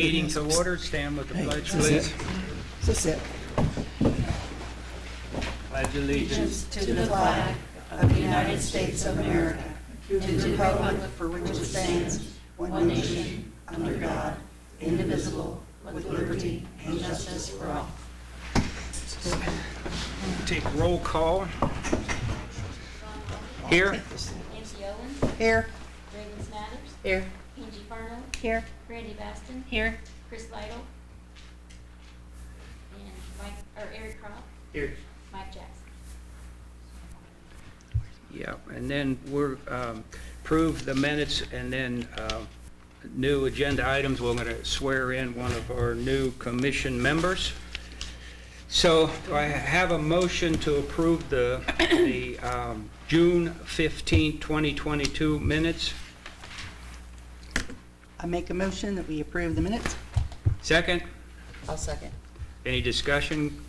meeting to order. Stand with the pledge, please. So sit. Pledge allegiance. To the flag of the United States of America, to the republic for which it stands, one nation, under God, indivisible, with liberty and justice for all. Take roll call. Here. Nancy Owens, Here. Reagan Smathers, Here. Angie Farno, Here. Randy Baston, Here. Chris Lytle, and Eric Kropp, Here. Mike Jackson. Yeah, and then we're approve the minutes, and then new agenda items. We're going to swear in one of our new commission members. So do I have a motion to approve the June 15, 2022 minutes? I make a motion that we approve the minutes. Second? I'll second. Any discussion?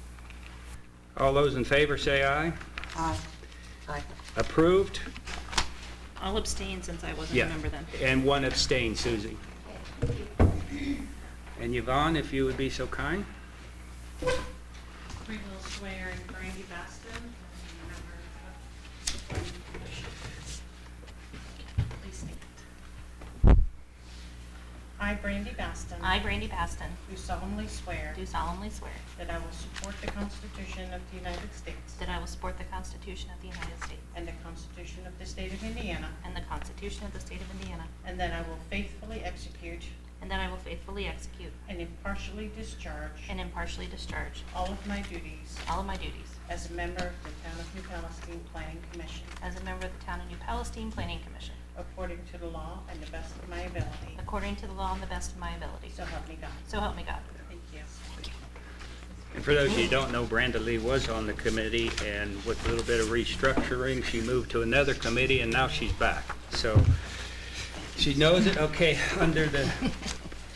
All those in favor say aye. Aye. Aye. Approved? I'll abstain since I wasn't Yeah. a member then. And one abstain, Susie. And Yvonne, if you would be so kind. We will swear in Brandy Baston, member of the Planning Commission. Please state. I, Brandy Baston. I, Brandy Baston, Do solemnly swear do solemnly swear that I will support the Constitution of the United States that I will support the Constitution of the United States and the Constitution of the State of Indiana, and the Constitution of the State of Indiana, and that I will faithfully execute and that I will faithfully execute and impartially discharge and impartially discharge all of my duties all of my duties as a member of the Town of New Palestine Planning Commission, as a member of the Town of New Palestine Planning Commission, according to the law and the best of my ability. according to the law and the best of my ability. So help me God. So help me God. Thank you. And for those of you who don't know, Brenda Lee was on the committee, and with a little bit of restructuring, she moved to another committee, and now she's back. So she knows it. Okay, under the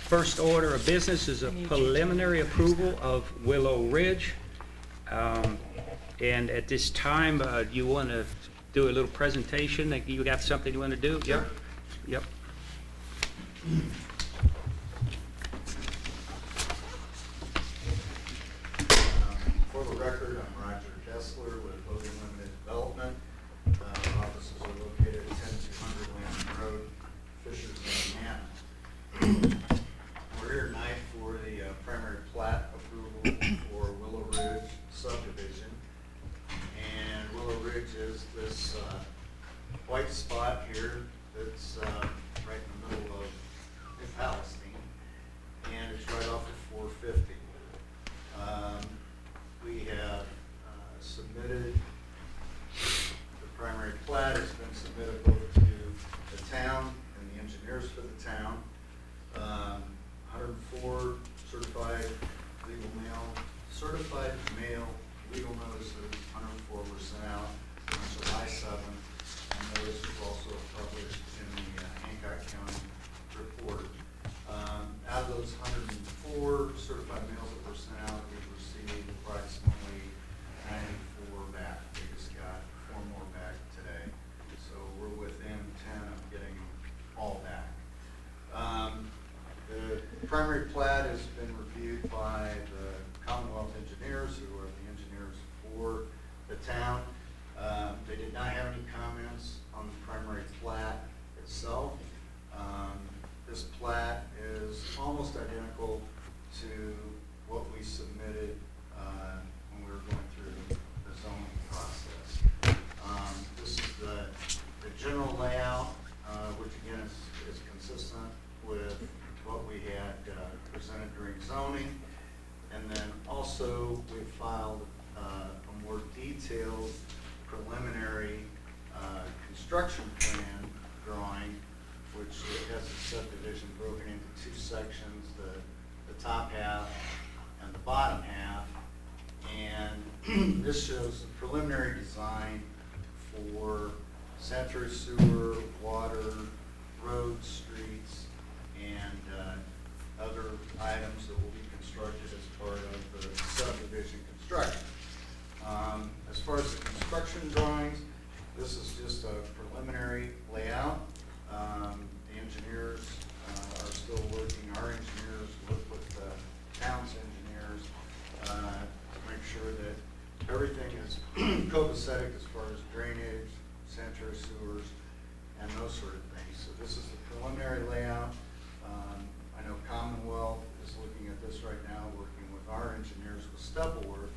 first order of business is a preliminary approval of Willow Ridge. And at this time, do you want to do a little presentation? Like, you got something you want to do? Yep. Yep. For the record, I'm Roger Kessler with Logan Limited Development. Our offices are located at 10200 Landon Road, Fishers, Indiana. We're here tonight for the primary plat approval for Willow Ridge subdivision. And Willow Ridge is this white spot here that's right in the middle of New Palestine, and it's right off of 450. We have submitted, the primary plat has been submitted both to the town and the engineers for the town. 104 certified mail legal notices, 104 were sent out on July 7th. And those were also published in the Hancock County report. Out of those 104 certified mails that were sent out, we've received approximately 94 back. We just got 4 more back today. So we're within 10 of getting them all back. The primary plat has been reviewed by the Commonwealth engineers, who are the engineers for the town. They did not have any comments on the primary plat itself. This plat is almost identical to what we submitted when we were going through the zoning process. This is the general layout, which again is consistent with what we had presented during zoning. And then also we filed a more detailed preliminary construction plan drawing, which has a subdivision broken into 2 sections, the top half and the bottom half. And this shows the preliminary design for sanitary sewer, water, roads, streets, and other items that will be constructed as part of the subdivision construction. As far as the construction drawings, this is just a preliminary layout. The engineers are still working, our engineers everything is copacetic as far as drainage, sanitary sewers, and those sort of things. So this is the preliminary layout. I know Commonwealth is looking at this right now, working with our engineers with Steppenworth.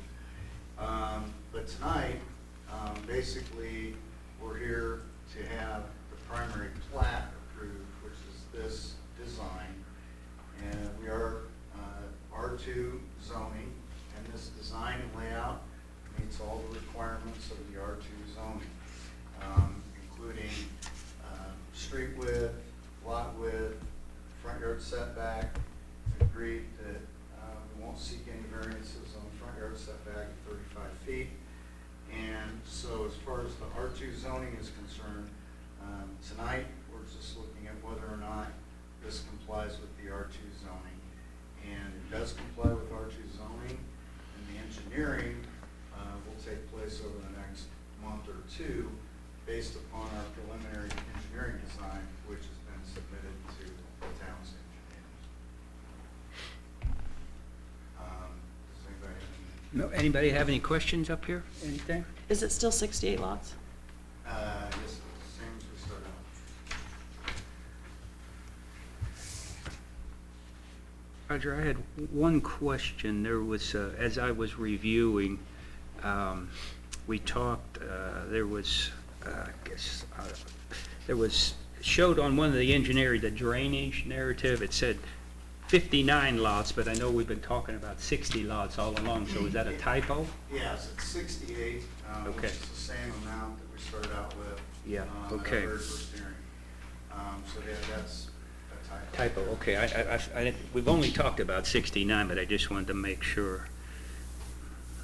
But tonight, basically, we're here to have the primary plat approved, which is this design. And we are R2 zoning, and this design and layout meets all the requirements of the R2 zoning, including street width, lot width, front yard setback. Agreed that we won't seek any variances on the front yard setback of 35 feet. And so as far as the R2 zoning is concerned, tonight we're just looking at whether or not this complies with the R2 zoning. And it does comply with R2 zoning, and the engineering will take place over the next month or two based upon our preliminary engineering design, which has been submitted to the town's engineers. Does anybody have any? No, anybody have any questions up here? Anything? Is it still 68 lots? Yes, same as we started out. Roger, I had one question. There was, as I was reviewing, we talked, there was, there was, showed on one of the engineering, the drainage narrative, it said 59 lots, but I know we've been talking about 60 lots all along, so is that a typo? Yes, it's 68, Okay. which is the same amount that we started out with. Yeah, at our okay. very first hearing. So yeah, that's a Typo, okay. I didn't, we've only talked about 69, but I just wanted to make sure.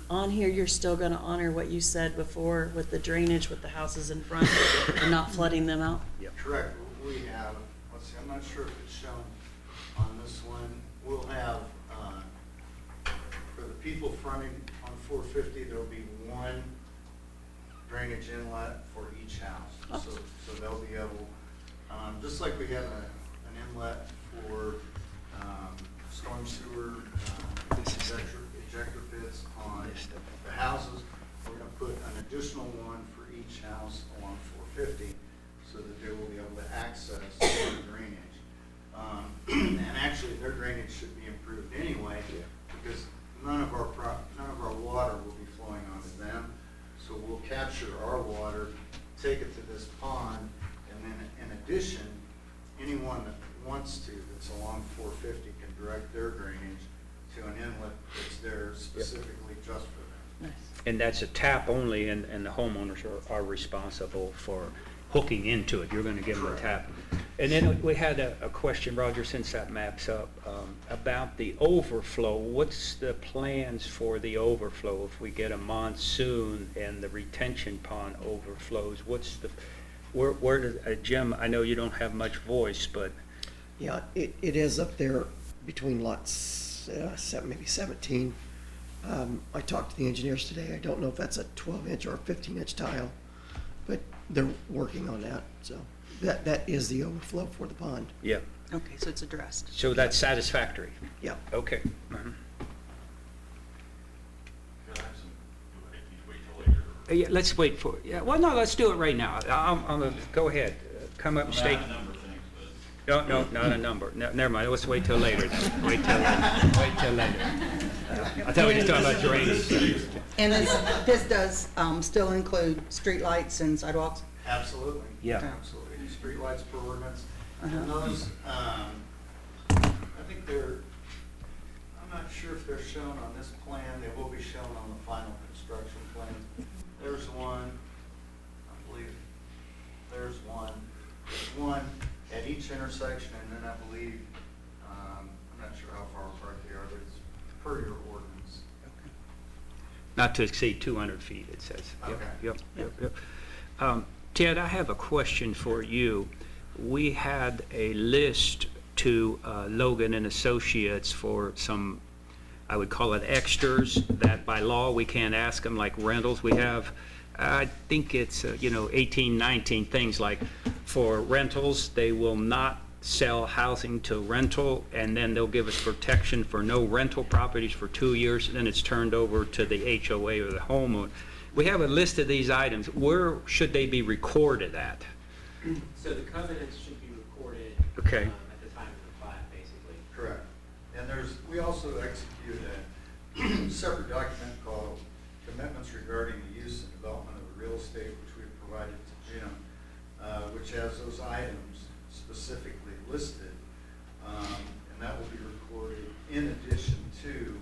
On here, you're still gonna honor what you said before with the drainage with the houses in front and not flooding them out? Yep. Correct. We have, let's see, I'm not sure if it's shown on this one. We'll have, for the people fronting on 450, there'll be one drainage inlet for each house. So they'll be able, just like we have an inlet for storm sewer, ejector pits on the houses, we're going to put an additional one for each house along 450 so that they will be able to access their drainage. And actually, their drainage should be improved anyway because none of our water will be flowing onto them. So we'll capture our water, take it to this pond, and then in addition, anyone that wants to, that's along 450, can direct their drainage to an inlet that's there specifically just for them. Nice. And that's a tap only, and the homeowners are responsible for hooking into it. You're going to give them a tap. And then we had a question, Roger, since that maps up, about the overflow. What's the plans for the overflow if we get a monsoon and the retention pond overflows? What's the, where does, Jim, I know you don't have much voice, but. Yeah, it is up there between lots, maybe 17. I talked to the engineers today. I don't know if that's a 12-inch or a 15-inch tile, but they're working on that. So that is the overflow for the pond. Yeah. Okay, so it's addressed. So that's satisfactory? Yeah. Okay. Yeah, let's wait for, yeah, well, no, let's do it right now. Go ahead, come up and state. No, not a number. No, never mind, let's wait till later then. Wait till later. I thought we were just talking about drainage. And this does still include streetlights and sidewalks? Absolutely. Yeah. Absolutely. Streetlights per ordinance. Uh-huh. And those, I think they're, I'm not sure if they're shown on this plan. They will be shown on the final construction plan. There's one, I believe, there's one. There's one at each intersection, and then I believe, I'm not sure how far apart they are, but it's per your ordinance. Not to exceed 200 feet, it says. Okay. Yep. Ted, I have a question for you. We had a list to Logan and Associates for some, I would call it extras, that by law we can't ask them, like rentals. We have, I think it's, 18, 19 things like for rentals, they will not sell housing to rental, and then they'll give us protection for no rental properties for 2 years, and then it's turned over to the HOA or the homeowner. We have a list of these items. Where should they be recorded at? So the covenants should be recorded Okay. At the time of the plat, basically. Correct. And we also execute a separate document called Commitments Regarding the Use and Development of the Real Estate, which we provided to Jim, which has those items specifically listed, and that will be recorded in addition to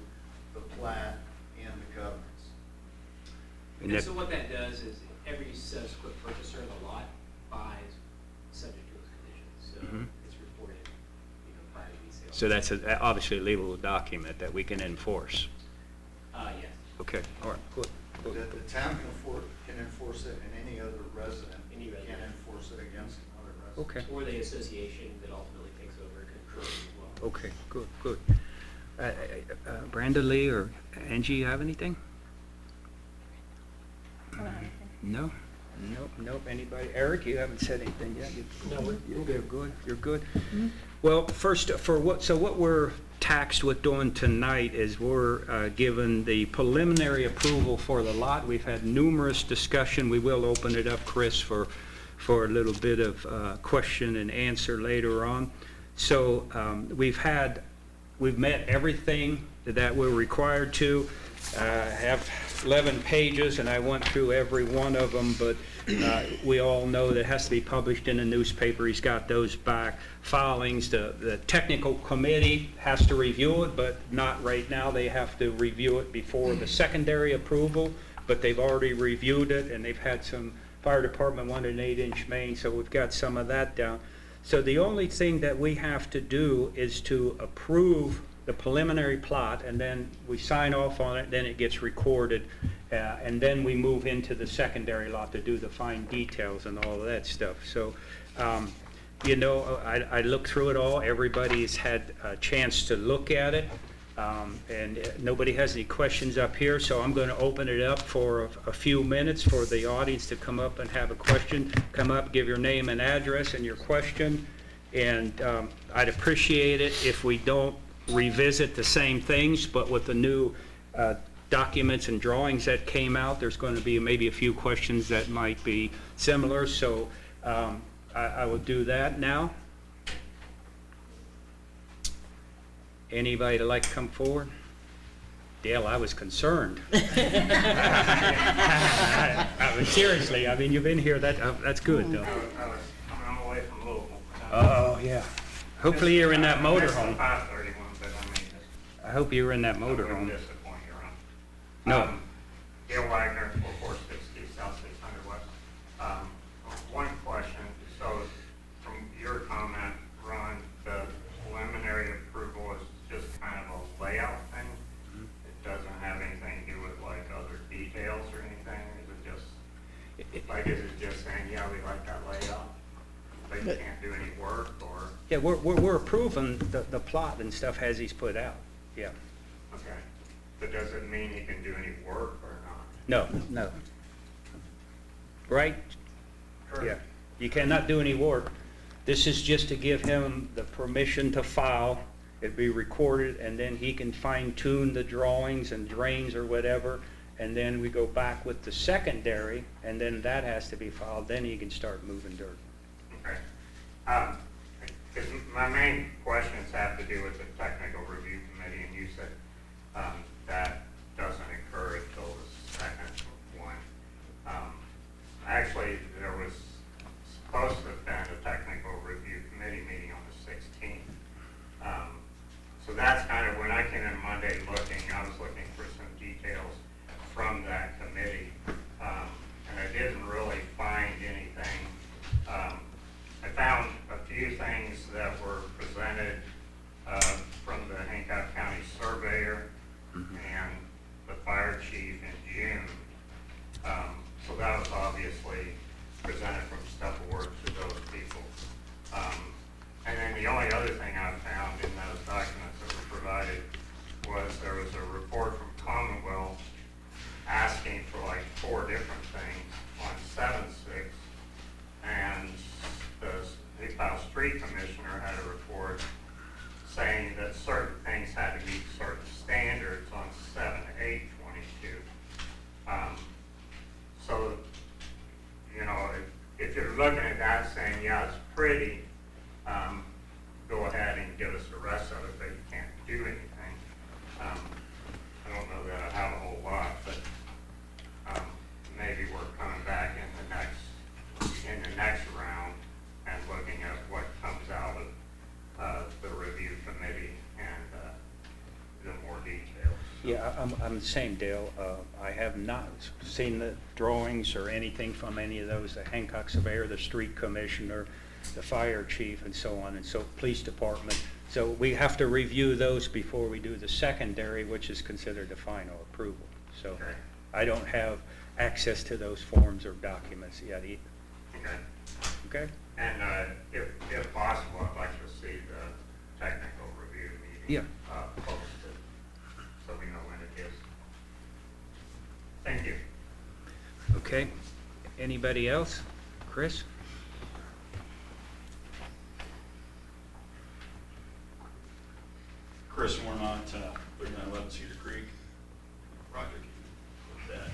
the plat and the covenants. And so what that does is every subsequent purchaser of the lot buys subject to those conditions. So it's reported, prior to these sales. So that's obviously a legal document that we can enforce. Yes. Okay, all right, good. The town can enforce it, and any other resident Any resident. can enforce it against another resident. Okay, Or the association that ultimately takes over concurs as well. okay, good, good. Brenda Lee or Angie, you have anything? No? Nope. Anybody? Eric, you haven't said anything yet? You're good. You're good. Well, first, what we're taxed with doing tonight is we're given the preliminary approval for the lot. We've had numerous discussion. We will open it up, Chris, for a little bit of question and answer later on. So we've met everything that we're required to. Have 11 pages, and I went through every one of them, but we all know that it has to be published in a newspaper. He's got those back. Filings, the technical committee has to review it, but not right now. They have to review it before the secondary approval, but they've already reviewed it, and they've had some fire department wanted an 8-inch main, so we've got some of that down. So the only thing that we have to do is to approve the preliminary plot, and then we sign off on it, then it gets recorded, and then we move into the secondary lot to do the fine details and all of that stuff. So, I looked through it all. Everybody's had a chance to look at it, and nobody has any questions up here, so I'm going to open it up for a few minutes for the audience to come up and have a question. Come up, give your name and address and your question, and I'd appreciate it if we don't revisit the same things, but with the new documents and drawings that came out, there's going to be maybe a few questions that might be similar, so I will do that now. Anybody like to come forward? Dale, I was concerned. I mean, seriously, I mean, you've been here, that's good, though. I was coming all the way from Louisville. Oh, yeah. Hopefully you're in that motorhome. Missed the 531, but I mean, I hope you were in that I wouldn't motorhome. disappoint you, Ron. No. Gail Wagner, 4460 South 600 West. One question, so from your comment, Ron, the preliminary approval is just kind of a layout thing? It doesn't have anything to do with like other details or anything? Is it just saying, yeah, we like that layout, but you can't do any work, or? Yeah, we're approving the plot and stuff as he's put out, yeah. Okay, but does it mean he can do any work or not? No. Right? Correct. Yeah. You cannot do any work. This is just to give him the permission to file. It'd be recorded, and then he can fine tune the drawings and drains or whatever, and then we go back with the secondary, and then that has to be filed, then he can start moving dirt. Okay. Because my main questions have to do with the technical review committee, and you said that doesn't occur until the second one. Actually, there was supposed to have been a technical review committee meeting on the 16th. So that's kind of, when I came in Monday I was looking for some details from that committee, and I didn't really find anything. I found a few things that were presented from the Hancock County surveyor and the fire chief in June. So that was obviously presented from step of work to those people. And then the only other thing I found in those documents that were provided was there was a report from Commonwealth asking for like 4 different things on 7/6, and the Big Pile Street Commissioner had a if you're looking at that saying, yeah, it's pretty, go ahead and give us the rest of it, but you can't do anything. I don't know that I have a whole lot, but maybe we're coming back in the next round and looking at what comes out of the review committee and the more details. Yeah, I'm the same, Dale. I have not seen the drawings or anything from any of those, the Hancock Surveyor, the Street Commissioner, the Fire Chief, and so on, and so Police Department. So we have to review those before we do the secondary, which is considered the final approval. So Okay. I don't have access to those forms or documents yet either. Okay. Okay? And if possible, I'd like to see the technical review meeting posted, so we know when it is. Thank you. Okay. Anybody else? Chris? Chris Warnott, 3911 Cedar Creek project. With that,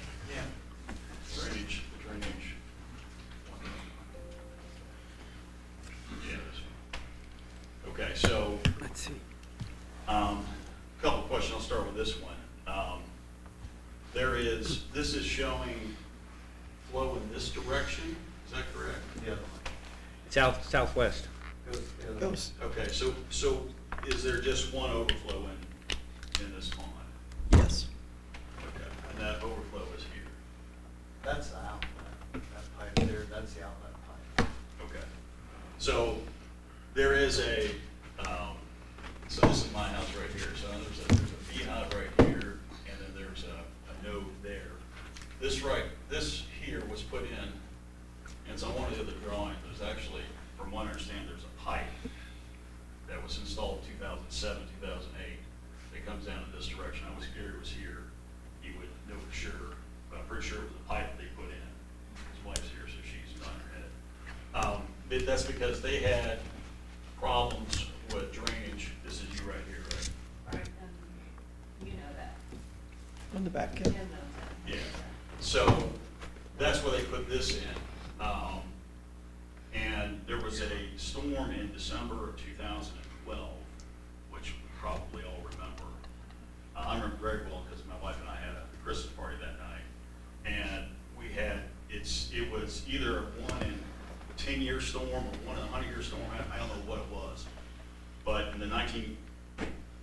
drainage. Yeah, this one. Okay, so Let's see. couple of questions. I'll start with this one. This is showing flow in this direction. Is that correct? Yeah. Southwest. Goes, Okay, so is there just one overflow in this pond? yes. Okay, and that overflow is here. That's the outlet, that pipe there, that's the outlet pipe. Okay. So there is so this is my house right here. So there's a beehive right here, and then there's a node there. This here was put in, and it's on one of the other drawings. There's actually, from what I understand, there's a pipe that was installed 2007, 2008. It comes down in this direction. I was Gary was here. He would know for sure, but I'm pretty sure it was a pipe they put in. His wife's here, so she's on her head. That's because they had problems with drainage. This is you right here, right? Right, and you know that. On the back, Ken yeah. knows that. Yeah. So that's where they put this in. And there was a storm in December of 2012, which we probably all remember. I remember very well because my wife and I had a Christmas party that night. And it was either a 1 in 10-year storm or 1 in 100-year storm. I don't know what it was. But in the 19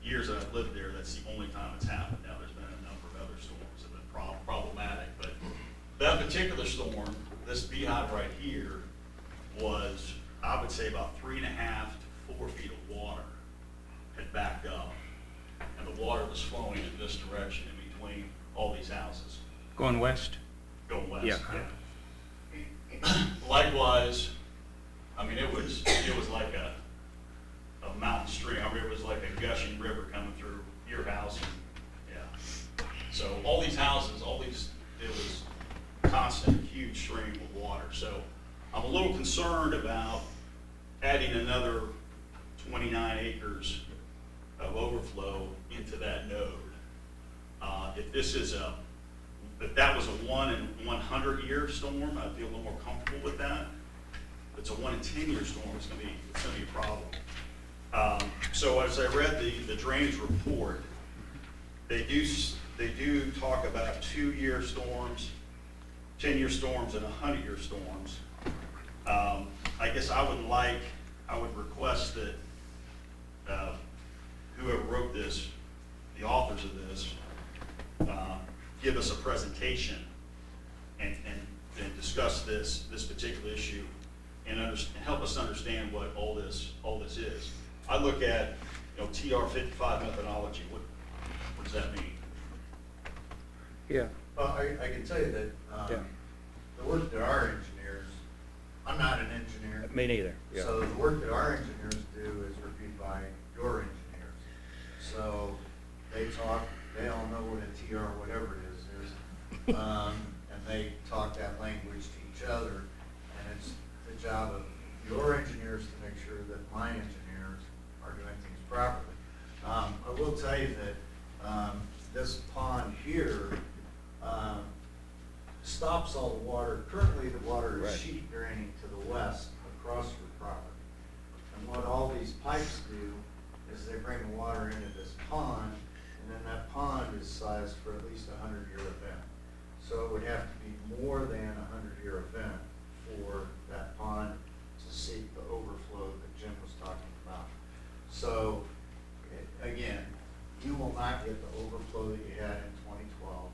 years that I've lived there, that's the only time it's happened. Now, there's been a number of other storms that have been problematic. But that particular storm, this beehive right here, was, I would say, about 3.5 to 4 feet of water had backed up. And the water was flowing in this direction in between all these houses, Going west? going west. Yeah. Likewise, I mean, it was like a mountain stream. I mean, it was like a gushing river coming through your house. Yeah. So all these houses, it was constant, huge stream of water. So I'm a little concerned about adding another 29 acres of overflow into that node. If that was a 1 in 100-year storm, I'd feel a little more comfortable with that. If it's a 1 in 10-year storm, it's gonna be a problem. So as I read the drainage report, they do talk about 2-year storms, 10-year storms, and 100-year storms. I guess I would request that whoever wrote this, the authors of this, give us a presentation and discuss this particular issue and help us understand what all this is. I look at, TR 55 methodology. What does that mean? Yeah. Well, I can tell you that, Yeah. the work that our engineers, I'm not an engineer. Me neither. Yeah. So the work that our engineers do is reviewed by your engineers. So they all know what a TR whatever it is, and they talk that language to each other. And it's the job of your engineers to make sure that my engineers are doing things properly. I will tell you that this pond here stops all the water. Currently, the water Right. is sheet draining to the west across your property. And what all these pipes do is they bring the water into this pond, and then that pond is sized for at least a 100-year event. So it would have to be more than a 100-year event for that pond to seek the overflow that Jim was talking about. So, again, you will not get the overflow that you had in 2012.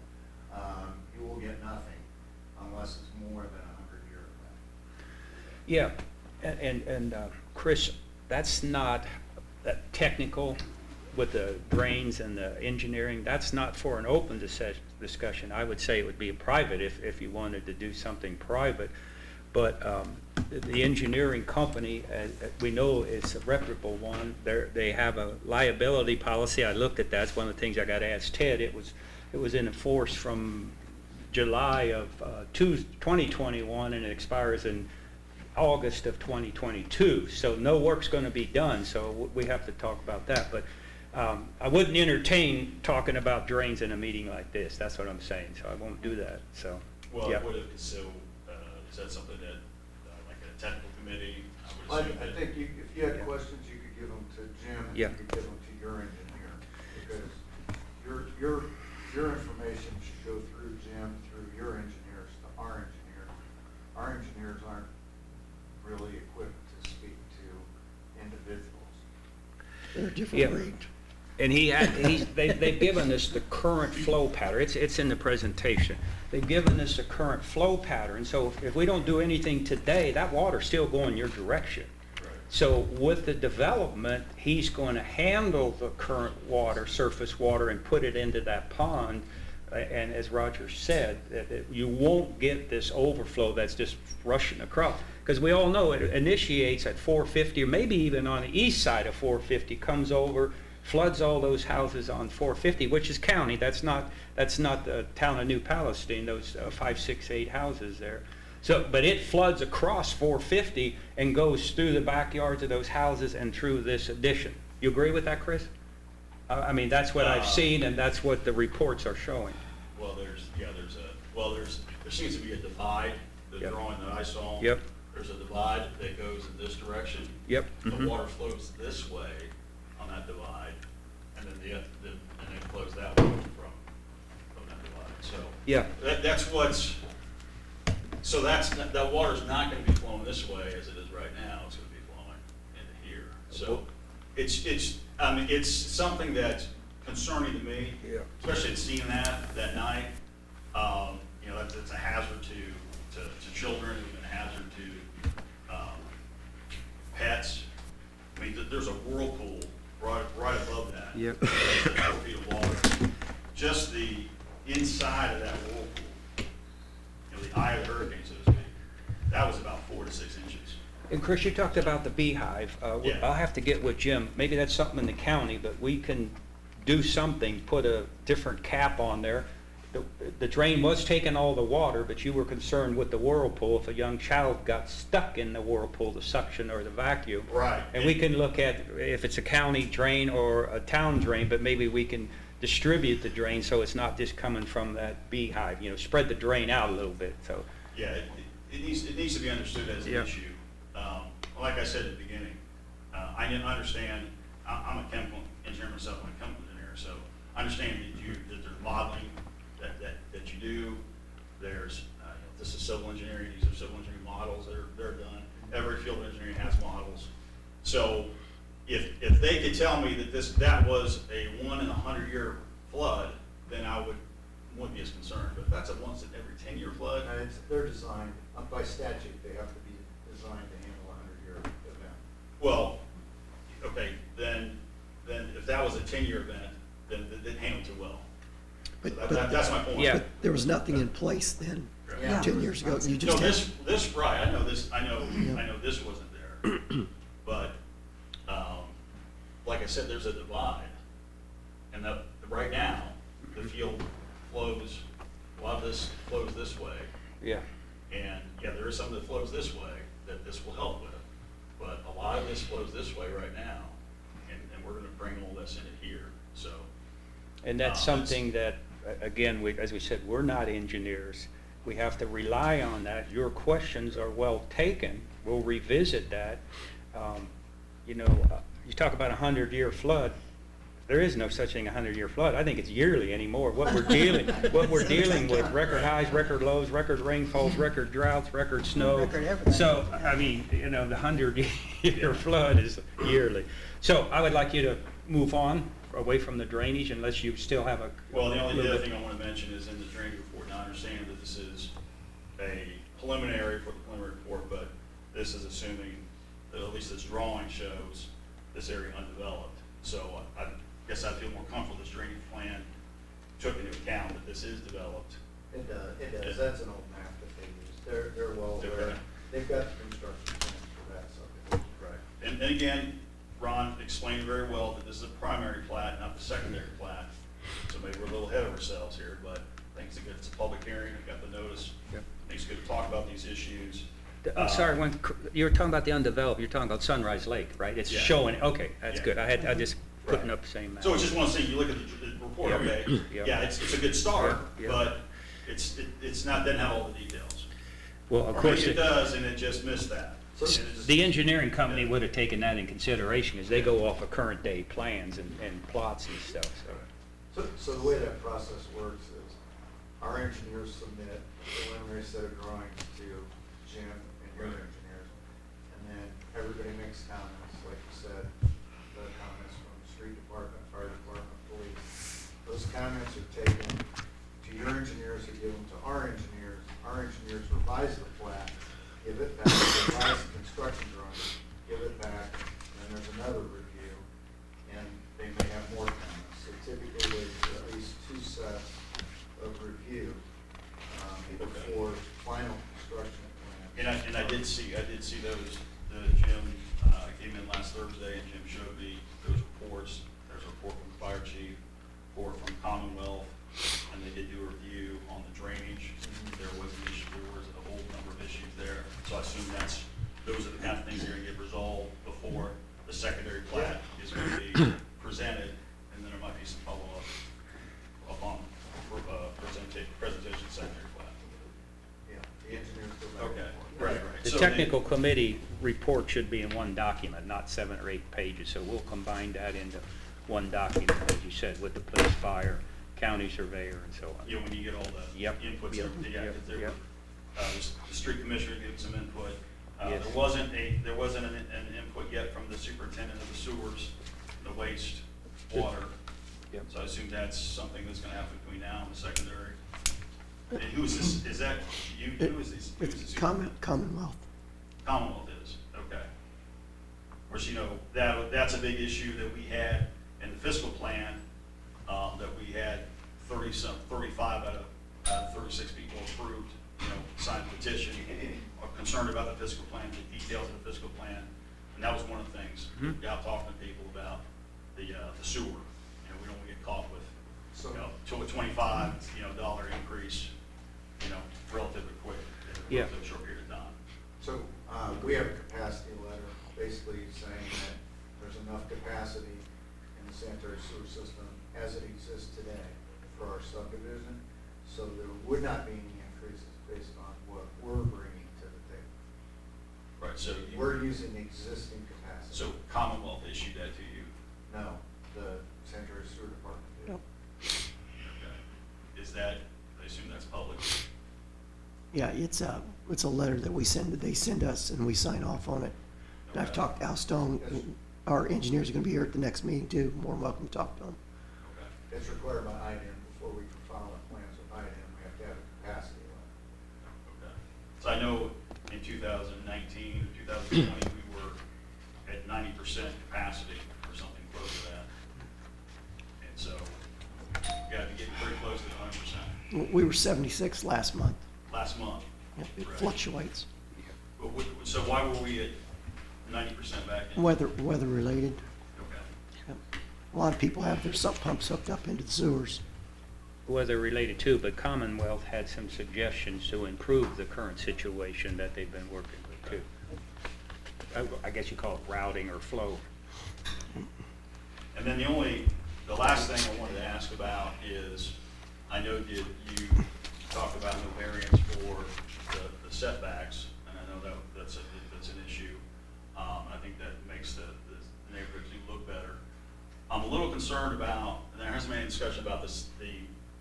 You will get nothing unless it's more than a 100-year event. Yeah, and Chris, that's not that technical with the drains and the engineering. That's not for an open discussion. I would say it would be a private if you wanted to do something private. But the engineering company, we know it's a reputable one. They have a liability policy. I looked at that. It's one of the things I got to ask Ted. It was in force from July of 2021, and it expires in August of 2022. So no work's going to be done. So we have to talk about that. But I wouldn't entertain talking about drains in a meeting like this. That's what I'm saying. So I won't do that. So Well, yeah. is that something that, like a technical committee? I would assume that- think if you had questions, you could give them to Jim, and Yeah. you could give them to your engineer, because your information should go through Jim, through your engineers, to our engineers. Our engineers aren't really equipped to speak to individuals. They're a Yeah. different breed. And they've given us the current flow pattern. It's in the presentation. They've given us the current flow pattern. So if we don't do anything today, that water's still going your direction. Right. So with the development, he's going to handle the current water, surface water, and put it into that pond. And as Roger said, that you won't get this overflow that's just rushing across. Because we all know it initiates at 450, or maybe even on the east side of 450, comes over, floods all those houses on 450, which is county. That's not the town of New Palestine, those 5, 6, 8 houses there. So, but it floods across 450 and goes through the backyards of those houses and through this addition. You agree with that, Chris? I mean, that's what I've seen, and that's what the reports are showing. Well, there seems to be a divide, the Yep. drawing that I saw. Yep. There's a divide that goes in this direction. Yep. The Mhm. water flows this way on that divide, and then and it flows that way from that divide. So Yeah. that water's not gonna be flowing this way as it is right now. It's gonna be flowing into here. So it's something that's concerning to me. Yeah. Especially in seeing that night. That's a hazard to children, and a hazard to pets. I mean, there's a whirlpool right above that. Yep. 4 feet of water. Just the inside of that whirlpool, the eye of the hurricane, so to speak, that was about 4 to 6 inches. And Chris, you talked about the beehive. Yeah. I'll have to get with Jim. Maybe that's something in the county, but we can do something, put a different cap on there. The drain was taking all the water, but you were concerned with the whirlpool. If a young child got stuck in the whirlpool, the suction or the vacuum. Right. And we can look at if it's a county drain or a town drain, but maybe we can distribute the drain so it's not just coming from that beehive, spread the drain out a little bit, so. Yeah, it needs to be understood as an Yeah. issue. Like I said at the beginning, I didn't understand, I'm a chemical engineer myself, I'm a chemical engineer, so I understand that there's modeling that you do. There's, this is civil engineering, these are civil engineering models that are done. Every field of engineering has models. So if they could tell me that was a 1 in a 100-year flood, then I wouldn't be as concerned. But if that's a once in every 10-year flood, And they're designed, by statute, they have to be designed to handle a 100-year event. well, okay, then if that was a 10-year event, then it didn't handle too well. So that's my point. Yeah. But there was nothing in place then, Yeah. 10 years ago. You No, just had, this, right, I know this wasn't there. But, like I said, there's a divide. And right now, the field flows, a lot of this flows this way. Yeah. And, yeah, there is some that flows this way that this will help with. But a lot of this flows this way right now, and we're gonna bring all this into here, so. And that's something that, again, as we said, we're not engineers. we have to rely on that. Your questions are well taken. We'll revisit that. You know, you talk about a 100-year flood. There is no such thing, a 100-year flood. I think it's yearly anymore. What we're dealing with, record highs, record lows, record rainfalls, record droughts, record snow. Record everything. So, I mean, you know, the 100-year flood is yearly. So I would like you to move on away from the drainage unless you still have a. Well, the only little other bit- thing I want to mention is in the drainage report, and I understand that this is a preliminary for the preliminary report, but this is assuming that at least this drawing shows this area undeveloped. So I guess I feel more comfortable this drainage plan took into account that this is developed. It does, that's an old map that they use, they're well aware, Okay. they've got the construction plans for that subdivision. Right. And again, Ron explained very well that this is a primary plat, not the secondary plat. So maybe we're a little ahead of ourselves here, but I think it's a public hearing, we got the notice. Yep. I think it's good to talk about these issues. I'm sorry, when you were talking about the undeveloped, you're talking about Sunrise Lake, right? It's Yeah. showing, okay, that's Yeah. good. I just putting Right. up the same map. So it's just one thing, you look at the report, Yeah. okay, Yeah. yeah, it's a good start, Yeah. but it's not, doesn't have all the details. Well, of Or course, maybe it does, and it just missed that. And it just- the engineering company would have taken that in consideration as they go off of current day plans and plots and stuff, so. So the way that process works is, our engineers submit a preliminary set of drawings to Jim and your engineers, and then everybody makes comments, like you said, the comments from the street department, fire department, police. Those comments are taken to your engineers, who give them to our engineers revise the plat, give it back, revise the construction drawings, give it back, and then there's another review, and they may have more comments. So typically, there's at least 2 sets of review before final construction plan. And I did see those, Jim came in last Thursday, and Jim showed me those reports. There's a report from the fire chief, report from Commonwealth, and they did do a review on the drainage. There was an issue, there was a whole number of issues there. So I assume those are the kind of things that are gonna get resolved before the secondary plat is gonna be presented, and then there might be some follow-up upon presentation secondary plat. Yeah, the engineers go back Okay, and forth. right. The So technical committee report should be in one document, not 7 or 8 pages, so we'll combine that into one document, as you said, with the police, fire, county surveyor, and so on. You know, when you get all the Yep, inputs, yep, yeah, yep, because there yep. were, the street commissioner gave some input. Yes. There wasn't an input yet from the superintendent of the sewers, the waste, water. Yep. So I assume that's something that's gonna happen between now and the secondary. And who is this, is that you, who is this? Who is It's this? Commonwealth. Commonwealth is, okay. Of course, you know, that's a big issue that we had in the fiscal plan, that we had 35 out of 36 people approved, you know, signed a petition, are concerned about the fiscal plan, the details of the fiscal plan. And that was one of the things, Mhm. we got talking to people about the sewer. You know, we don't want to get caught with, you know, till a $25, dollar increase, you know, relatively quick, in a Yeah. relatively short period of time. So, we have a capacity letter basically saying that there's enough capacity in the sanitary sewer system as it exists today for our subdivision, so there would not be any increases based on what we're bringing to the table. Right, so We're using existing capacity. So Commonwealth issued that to you? No, the sanitary sewer department did. Yep. Okay. Is that, I assume that's public? Yeah, it's a letter that they send us, and we sign off on it. And I've Okay. talked to Al Stone, and our engineers are gonna be here at the next meeting too, more than welcome to talk to them. Okay. It's required by IDEM, before we can file our plans with IDEM, we have to have a capacity letter. Okay. So I know in 2019, 2020, we were at 90% capacity or something close to that. And so we got to be getting pretty close to 100% We were 76 last month. last month. Yep, it Right. fluctuates. But so why were we at 90% back in? Weather related. Okay. Yep. A lot of people have their sump pumps hooked up into the sewers. Weather related too, but Commonwealth had some suggestions to improve the current situation that they've been working with too. I guess you call it routing or flow. And then the last thing I wanted to ask about is, I know that you talked about no variance for the setbacks, and I know that's an issue. I think that makes the neighborhood look better. I'm a little concerned about, and there hasn't been any discussion about this, the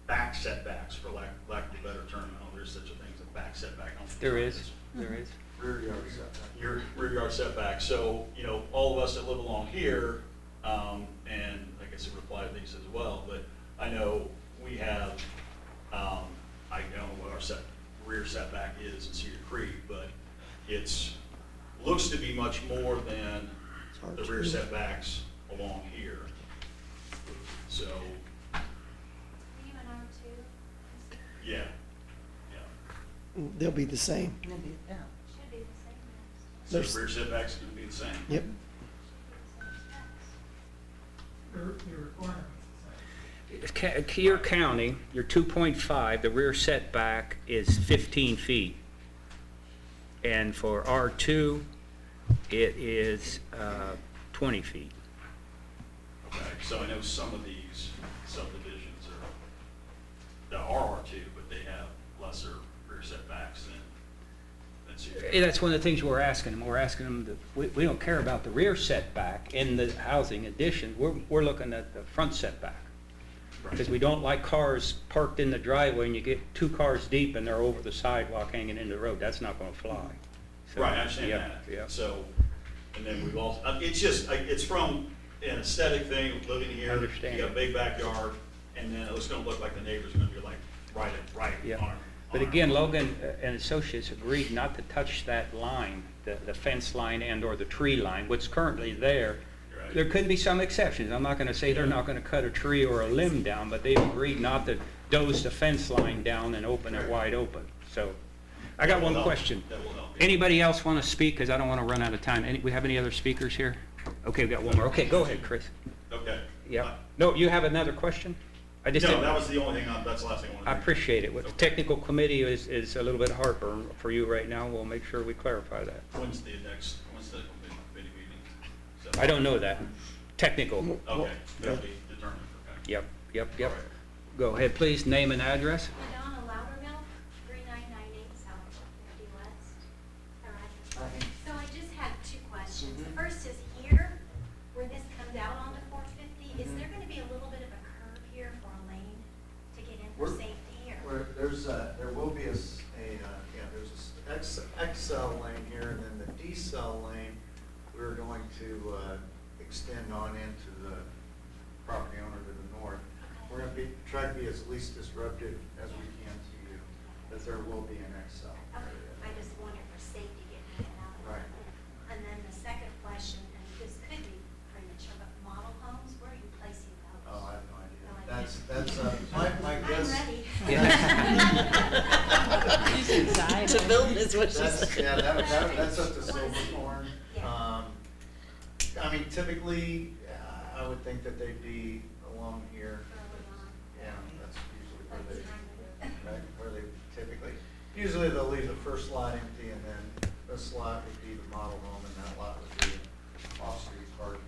back setbacks, for lack of a better term. I know there's such a thing as a back setback. I don't know if There you know is, this. there is. Rear yard setback. Your rear yard setback. So, you know, all of us that live along here, and I guess it would apply to these as well, but I know we have, I don't know what our rear setback is in Cedar Creek, but looks to be much more than the rear setbacks along here. So, Even R2 yeah, They'll be the same. Yeah. should be the same as. so There's- rear setback's gonna be the same. Yep. Your county, your 2.5, the rear setback is 15 feet. And for R2, it is 20 feet. Okay, so I know some of these subdivisions are R2, but they have lesser rear setbacks than Cedar Creek. That's one of the things we're asking them. We're asking them that we don't care about the rear setback in the housing addition. We're looking at the front setback. Because we don't like cars parked in the driveway and you get 2 cars deep and they're over the sidewalk hanging into the road. That's not going to fly. So, Right, I understand yeah, that. yeah. So, and then we've also, it's from an aesthetic thing, of living here. Understand. You got a big backyard, and then it's gonna look like the neighbor's gonna be like right Yeah. on. But again, Logan and Associates agreed not to touch that line, the fence line and or the tree line, what's currently there. Right. There could be some exceptions. I'm not going to say they're not going to cut a tree or a limb down, but they've agreed not to doze the fence line down and open it wide open. So, I got one question. That will help. Anybody else want to speak? Because I don't want to run out of time. We have any other speakers here? Okay, we've got one more. Okay, go ahead, Chris. Okay. Yeah. No, you have another question? I just No, didn't- that was the only thing, that's the last thing I wanted to I bring. appreciate it. With the Okay. technical committee is a little bit heartburn for you right now. We'll make sure we clarify that. When's the committee meeting? Is that- I don't know that. Technical. Okay, that'll be determined, okay. Yep. All right. Go ahead, please. Name and address. Madonna Loudermilk, 3998 South 50 West. All right. So I just had 2 questions. The first is here, where this comes out onto 450, is there going to be a little bit of a curve here for a lane to get in for safety, or? There will be there's a XL lane here, and then the decel lane, we're going to extend on into the property owner to the north. We're going to try to be as least disruptive as we can to you, as there will be an XL. Okay, I just wanted for safety getting in and out of Right. it. And then the second question, and this could be premature, but model homes, where are you placing those? Oh, I have no idea. No idea. That's my guess. I'm ready. To build is what she That's, said. yeah, that's up to Silverthorne. Yeah. I mean, typically, I would think that they'd be along here. Early on. Yeah, that's usually where they typically, usually they'll leave the first lot empty, and then this lot would be the model home, and that lot would be off-street parking.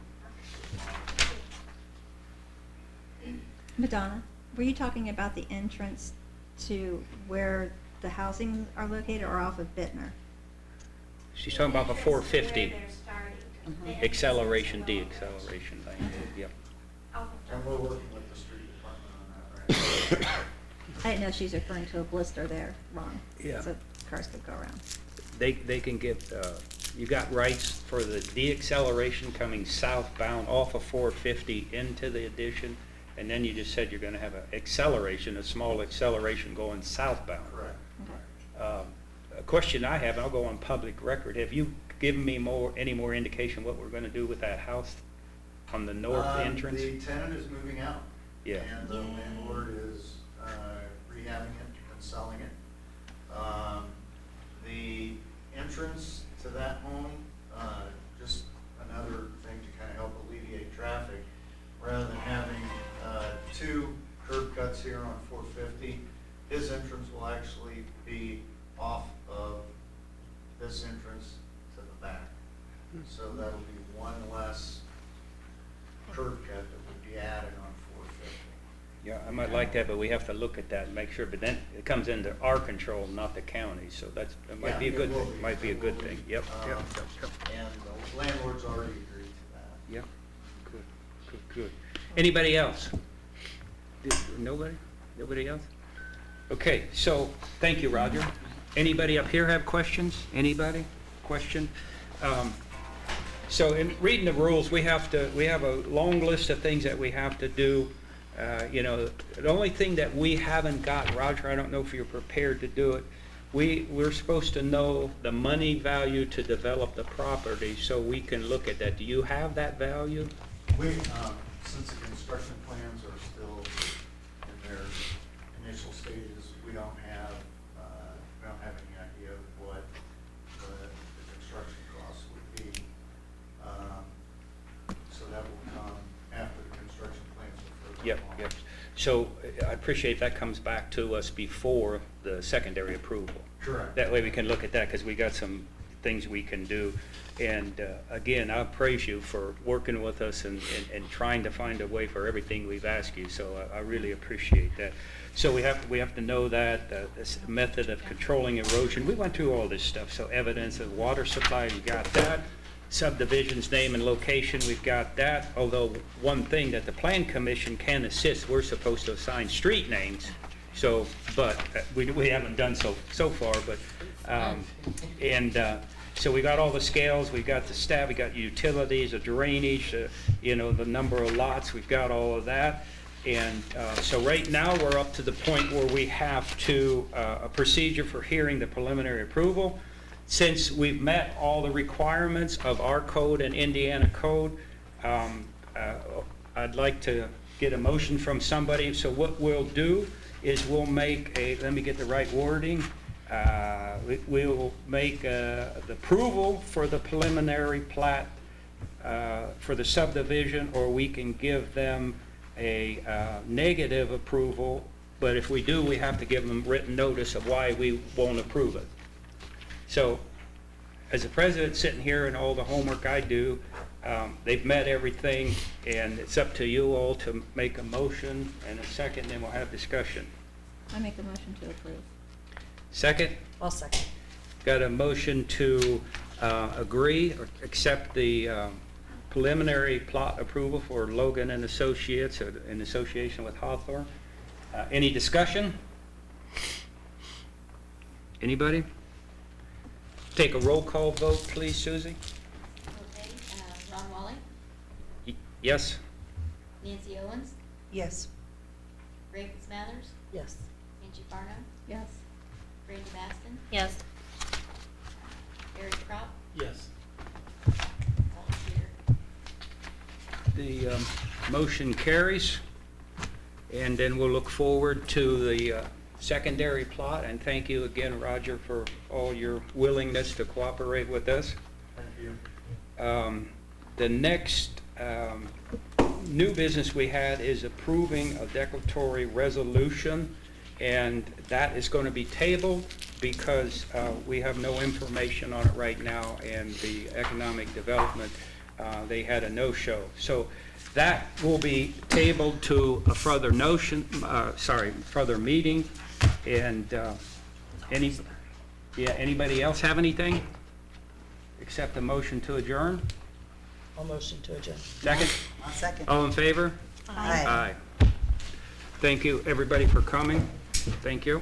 Madonna, were you talking about the entrance to where the housing are located or off of Bittner? She's talking about the 450 Where they're starting. The entrance acceleration, is below. de-acceleration lane. Yep. Oh, And we're working with the street department on that, right? I didn't know she's referring to a blister there, wrong. Yeah. So cars could go around. They can get, you got rights for the de-acceleration coming southbound off of 450 into the addition, and then you just said you're going to have an acceleration, a small acceleration going southbound. Correct. Okay. A question I have, and I'll go on public record, have you given me any more indication what we're going to do with that house on the north entrance? The tenant is moving out. Yeah. And the landlord is rehabbing it and selling it. The entrance to that home, just another thing to kind of help alleviate traffic, rather than having 2 curb cuts here on 450, his entrance will actually be off of this entrance to the back. So that'll be one less curb cut that would be added on 450. Yeah, I might like that, but we have to look at that and make sure, but then it comes into our control, not the county, so that might be a Yeah, good it will thing, be. might be a good thing, yep, yep, Um, yep. And the landlord's already agreed to that. Yep, good, good, good. Anybody else? Nobody? Nobody else? Okay, so, thank you, Roger. Anybody up here have questions? Anybody? Question? So in reading the rules, we have a long list of things that we have to do. You know, the only thing that we haven't got, Roger, I don't know if you're prepared to do it, we're supposed to know the money value to develop the property so we can look at that. Do you have that value? We, since the construction plans are still in their initial stages, we don't have any idea of what the construction costs would be. So that will come after the construction plans are further Yep, along. yep. So I appreciate that comes back to us before the secondary approval. Correct. That way we can look at that, because we got some things we can do. And again, I praise you for working with us and trying to find a way for everything we've asked you, so I really appreciate that. So we have to know that, this method of controlling erosion, we went through all this stuff, so evidence of water supply, we got that. Subdivisions, name and location, we've got that, although one thing that the Plan Commission can assist, we're supposed to assign street names, so, but we haven't done so far, but, so we got all the scales, we got the staff, we got utilities, the drainage, you know, the number of lots, we've got all of that. And so right now, we're up to the point where we have to, a procedure for hearing the preliminary approval. Since we've met all the requirements of our code and Indiana code, I'd like to get a motion from somebody. So what we'll do is we'll make let me get the right wording. We'll make the approval for the preliminary plat for the subdivision, or we can give them a negative approval, but if we do, we have to give them written notice of why we won't approve it. So, as a president sitting here and all the homework I do, they've met everything, and it's up to you all to make a motion and a second, then we'll have discussion. I make a motion to approve. Second? I'll second. Got a motion to agree or accept the preliminary plot approval for Logan and Associates in association with Hawthorne. Any discussion? Anybody? Take a roll call vote, please, Susie. Okay, Ron Wally, Yes? Nancy Owens, Yes. Ray Smathers, Yes. Angie Farno, Yes. Randy Baston, Yes. Eric Crop, Yes. all here. The motion carries, and then we'll look forward to the secondary plot, and thank you again, Roger, for all your willingness to cooperate with us. Thank you. The next new business we had is approving a declaratory resolution, and that is going to be tabled because we have no information on it right now, and the economic development, they had a no-show. So that will be tabled to a further further meeting. And anybody else have anything? Except a motion to adjourn? I'll motion to adjourn. Second? I'll second. All in favor? Aye. Aye. Thank you, everybody, for coming. Thank you.